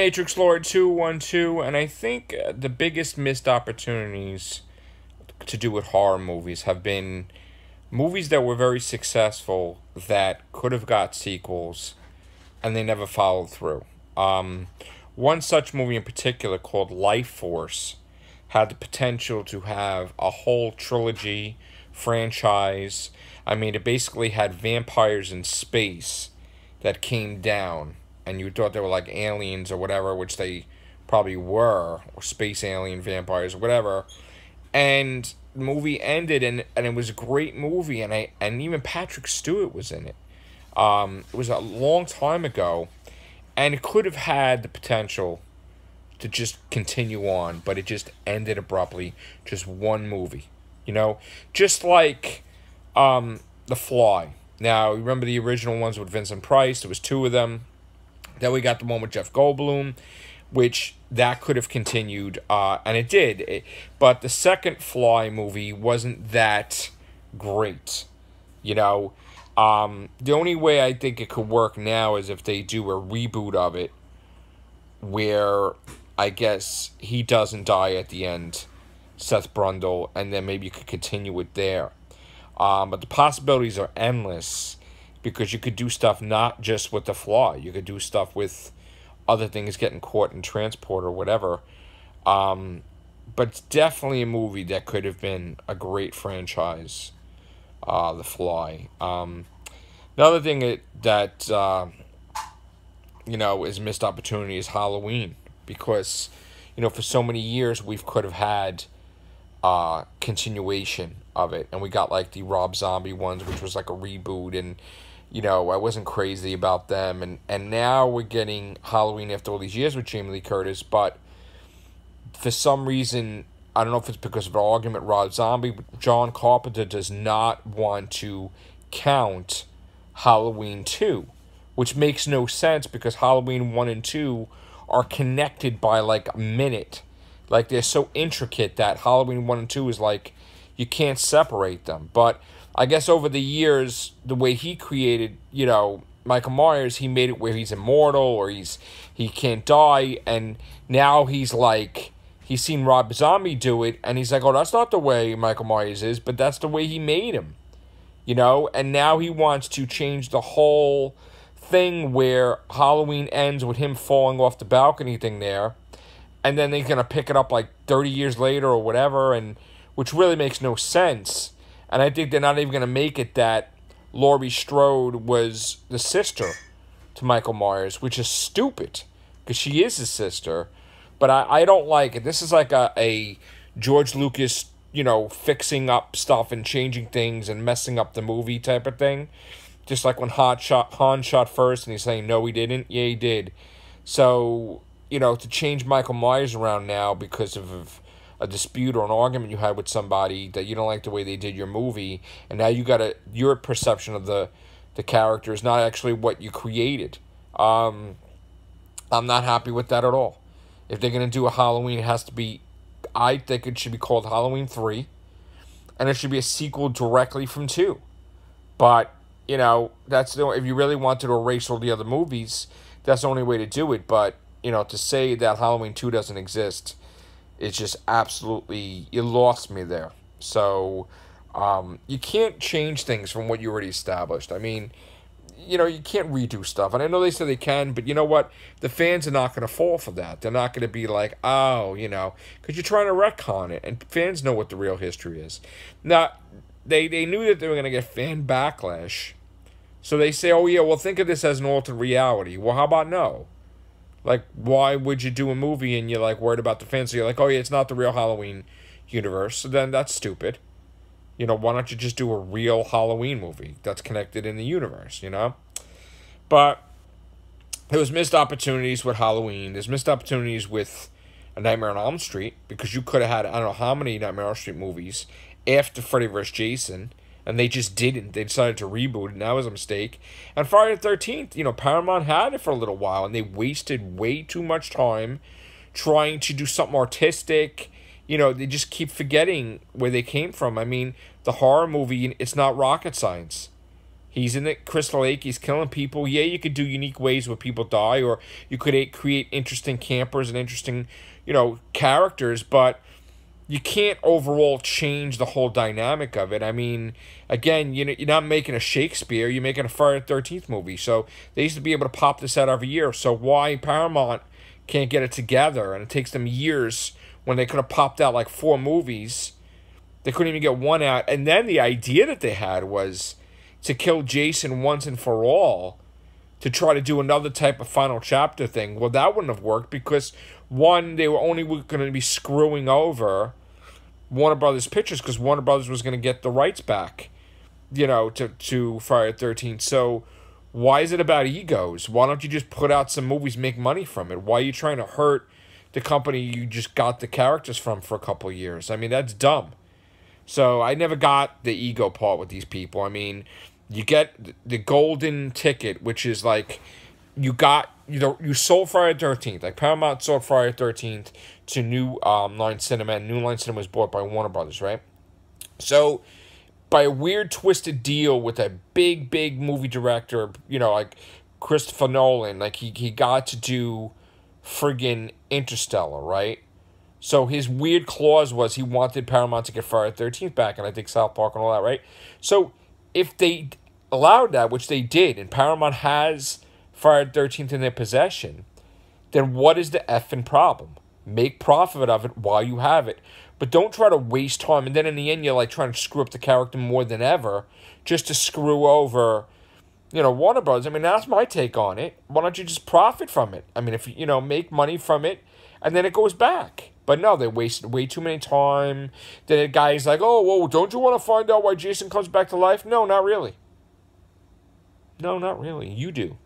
Matrix Lord 212, and I think the biggest missed opportunities to do with horror movies have been movies that were very successful that could have got sequels and they never followed through. One such movie in particular, called Life Force, had the potential to have a whole trilogy franchise. I mean, it basically had vampires in space that came down, and you thought they were like aliens or whatever, which they probably were, or space alien vampires, or whatever. And the movie ended, and it was a great movie, and even Patrick Stewart was in it. It was a long time ago, and it could have had the potential to just continue on, but it just ended abruptly. Just one movie, just like The Fly. Now, remember the original ones with Vincent Price? There was two of them. Then we got the one with Jeff Goldblum, which that could have continued, and it did. But the second Fly movie wasn't that great, The only way I think it could work now is if they do a reboot of it, where I guess he doesn't die at the end, Seth Brundle, and then maybe you could continue it there. But the possibilities are endless, because you could do stuff not just with The Fly. You could do stuff with other things getting caught in transport or whatever. But it's definitely a movie that could have been a great franchise, The Fly. Another thing that is missed opportunity is Halloween, because, for so many years we could have had continuation of it, and we got like the Rob Zombie ones, which was like a reboot, and I wasn't crazy about them, and now we're getting Halloween after all these years with Jamie Lee Curtis, but for some reason, I don't know if it's because of an argument, Rob Zombie, but John Carpenter does not want to count Halloween 2, which makes no sense, because Halloween 1 and 2 are connected by like a minute. Like, they're so intricate that Halloween 1 and 2 is like, you can't separate them. But I guess over the years, the way he created, Michael Myers, he made it where he's immortal, or he can't die, and now he's like, he's seen Rob Zombie do it, and he's like, oh, that's not the way Michael Myers is, but that's the way he made him, and now he wants to change the whole thing where Halloween ends with him falling off the balcony thing there, and then they're going to pick it up like 30 years later or whatever, and which really makes no sense. And I think they're not even going to make it that Laurie Strode was the sister to Michael Myers, which is stupid, because she is his sister. But I don't like it. This is like a George Lucas, fixing up stuff and changing things and messing up the movie type of thing. Just like when Han shot first and he's saying, no, he didn't. Yeah, he did. So, to change Michael Myers around now because of a dispute or an argument you had with somebody that you don't like the way they did your movie, and now you got your perception of the character is not actually what you created. I'm not happy with that at all. If they're going to do a Halloween, it has to be, I think it should be called Halloween 3, and it should be a sequel directly from 2. But, that's if you really wanted to erase all the other movies, that's the only way to do it. But, to say that Halloween 2 doesn't exist, it's just absolutely, you lost me there. So, you can't change things from what you already established. I mean, you can't redo stuff. And I know they say they can, but you know what? The fans are not going to fall for that. They're not going to be like, oh, because you're trying to retcon it. And fans know what the real history is. Now, they knew that they were going to get fan backlash. So they say, oh, yeah, well, think of this as an alternate reality. Well, how about no? Like, why would you do a movie and you're, like, worried about the fans? So you're like, oh, yeah, it's not the real Halloween universe. So then that's stupid. Why don't you just do a real Halloween movie that's connected in the universe, But there was missed opportunities with Halloween. There's missed opportunities with A Nightmare on Elm Street, because you could have had, I don't know how many Nightmare on Elm Street movies after Freddy vs. Jason, and they just didn't. They decided to reboot it, and that was a mistake. And Friday the 13th, Paramount had it for a little while, and they wasted way too much time trying to do something artistic. They just keep forgetting where they came from. I mean, the horror movie, it's not rocket science. He's in the Crystal Lake. He's killing people. Yeah, you could do unique ways where people die, or you could create interesting campers and interesting, characters, but you can't overall change the whole dynamic of it. I mean, again, you're not making a Shakespeare. You're making a Friday the 13th movie. So they used to be able to pop this out every year. So why Paramount can't get it together? And it takes them years when they could have popped out like 4 movies. They couldn't even get one out. And then the idea that they had was to kill Jason once and for all, to try to do another type of final chapter thing. Well, that wouldn't have worked because, one, they were only going to be screwing over Warner Brothers Pictures because Warner Brothers was going to get the rights back, to Friday the 13th. So why is it about egos? Why don't you just put out some movies, make money from it? Why are you trying to hurt the company you just got the characters from for a couple of years? I mean, that's dumb. So I never got the ego part with these people. I mean, you get the golden ticket, which is like you sold Friday the 13th. Like Paramount sold Friday the 13th to New Line Cinema, and New Line Cinema was bought by Warner Brothers, right? So by a weird twisted deal with a big movie director, like Christopher Nolan, like he got to do friggin' Interstellar, right? So his weird clause was he wanted Paramount to get Friday the 13th back, and I think South Park and all that, right? So if they allowed that, which they did, and Paramount has Friday the 13th in their possession, then what is the effing problem? Make profit of it while you have it. But don't try to waste time, and then in the end you're like trying to screw up the character more than ever just to screw over, Warner Bros. I mean, that's my take on it. Why don't you just profit from it? I mean, if make money from it, and then it goes back. But no, they wasted way too many time. Then the guy's like, oh, well, don't you want to find out why Jason comes back to life? No, not really. No, not really. You do.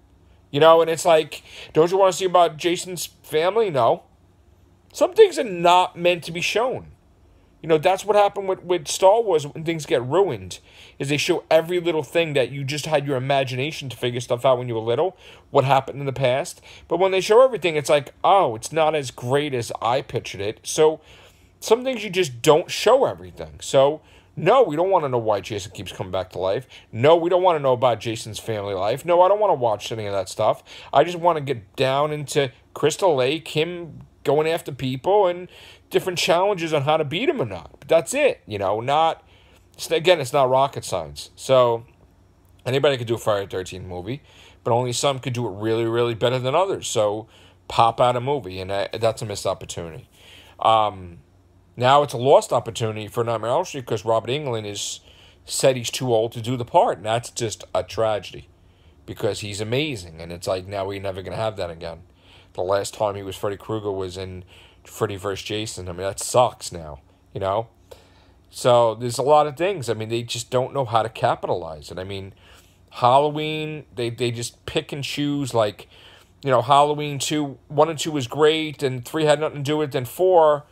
And it's like, don't you want to see about Jason's family? No. Some things are not meant to be shown. That's what happened with Star Wars when things get ruined, is they show every little thing that you just had your imagination to figure stuff out when you were little, what happened in the past. But when they show everything, it's like, oh, it's not as great as I pictured it. So some things you just don't show everything. So no, we don't want to know why Jason keeps coming back to life. No, we don't want to know about Jason's family life. No, I don't want to watch any of that stuff. I just want to get down into Crystal Lake, him going after people, and different challenges on how to beat him or not. But that's it, it's not rocket science. So anybody could do a Friday the 13th movie, but only some could do it really, really better than others. So pop out a movie, and that's a missed opportunity. Now it's a lost opportunity for Nightmare on Elm Street because Robert Englund is said he's too old to do the part, and that's just a tragedy because he's amazing, and it's like now we're never going to have that again. The last time he was Freddy Krueger was in Freddy vs. Jason. I mean, that sucks now, So there's a lot of things. I mean, they just don't know how to capitalize it. I mean, Halloween, they just pick and choose, like, Halloween 1 and 2 was great, and 3 had nothing to do with it, then 4,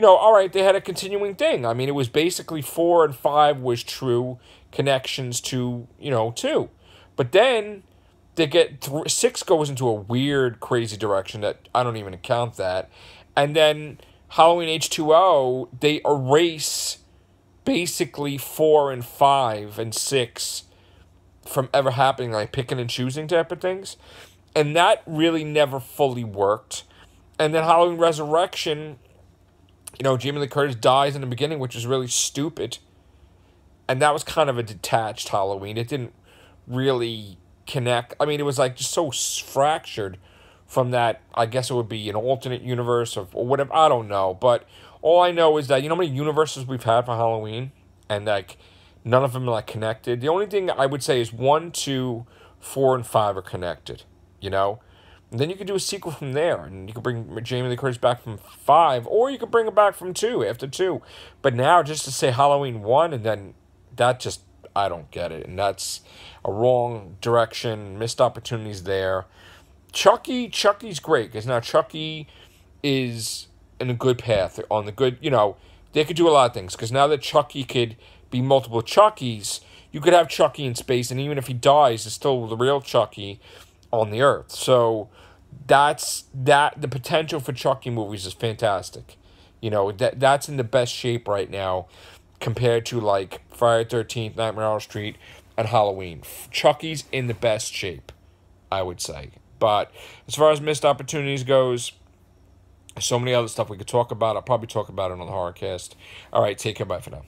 all right, they had a continuing thing. I mean, it was basically 4 and 5 was true connections to, 2. But then they get 6 goes into a weird, crazy direction that I don't even count that. And then Halloween H2O, they erase basically 4 and 5 and 6 from ever happening, like picking and choosing type of things. And that really never fully worked. And then Halloween Resurrection, Jamie Lee Curtis dies in the beginning, which is really stupid. And that was kind of a detached Halloween. It didn't really connect. I mean, it was like just so fractured from that. I guess it would be an alternate universe or whatever. I don't know. But all I know is that, how many universes we've had for Halloween? And, like, none of them are, like, connected. The only thing I would say is 1, 2, 4, and 5 are connected, And then you could do a sequel from there, and you could bring Jamie Lee Curtis back from 5, or you could bring her back from 2, after 2. But now, just to say Halloween 1, and then that just, I don't get it. And that's a wrong direction, missed opportunities there. Chucky's great, because now Chucky is in a good path, on the good, they could do a lot of things, because now that Chucky could be multiple Chuckies, you could have Chucky in space, and even if he dies, it's still the real Chucky on the Earth. So the potential for Chucky movies is fantastic. That's in the best shape right now compared to like Friday the 13th, Nightmare on Elm Street, and Halloween. Chucky's in the best shape, I would say. But as far as missed opportunities goes, so many other stuff we could talk about. I'll probably talk about it on the Horrorcast. All right, take care. Bye for now.